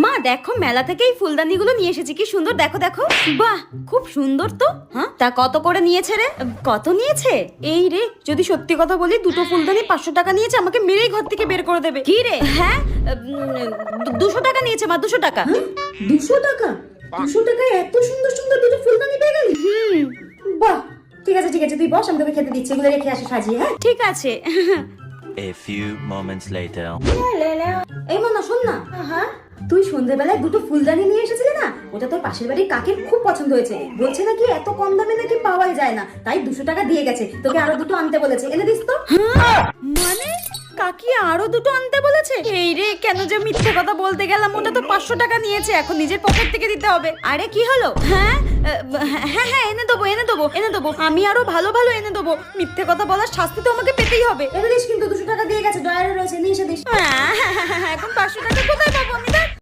মা দেখো, মেলা থেকে এই ফুলদানিগুলো নিয়ে এসেছি, কি সুন্দর, দেখো দেখো। বাহ, খুব সুন্দর তো। হ্যাঁ, তা কত করে নিয়েছে রে? কত নিয়েছে? এই রে, যদি সত্যি কথা বলি, দুটো ফুলদানি 500 টাকা নিয়েছে, আমাকে মেরেই ঘর থেকে বের করে দেবে। কি রে? হ্যাঁ, 200 টাকা নিয়েছে মা, 200 টাকা। 200 টাকা? 200 টাকায় এত সুন্দর সুন্দর দুটো ফুলদানি পেয়ে গেলি? বাহ, ঠিক আছে ঠিক আছে, তুই বস, আমি তোকে খেতে দিচ্ছি, এগুলো রেখে আসি সাজিয়ে। হ্যাঁ ঠিক আছে। A few moments later. এই মনা, শোন না। হ্যাঁ, তুই সন্ধ্যেবেলায় দুটো ফুলদানি নিয়ে এসেছিলি না, ওটা তোর পাশের বাড়ির কাকের খুব পছন্দ হয়েছে, বলছে নাকি এত কম দামে নাকি পাওয়াই যায় না, তাই 200 টাকা দিয়ে গেছে, তোকে আরো দুটো আনতে বলেছে, এনে দিস তো। মানে কাকি আরো দুটো আনতে বলেছে? এই রে, কেন যে মিথ্যে কথা বলতে গেলাম, ওটা তো 500 টাকা নিয়েছে, এখন নিজের পকেট থেকে দিতে হবে। আরে কি হলো? হ্যাঁ হ্যাঁ হ্যাঁ, এনে দেবো এনে দেবো এনে দেবো, আমি আরো ভালো ভালো এনে দেবো। মিথ্যে কথা বলার শাস্তি তো আমাকে পেতেই হবে। এনে দিস কিন্তু, 200 টাকা দিয়ে গেছে, ড্রয়ারে রয়েছে, নিয়ে এসে দিস। এখন 500 টাকা কোথায় পাবো আমি?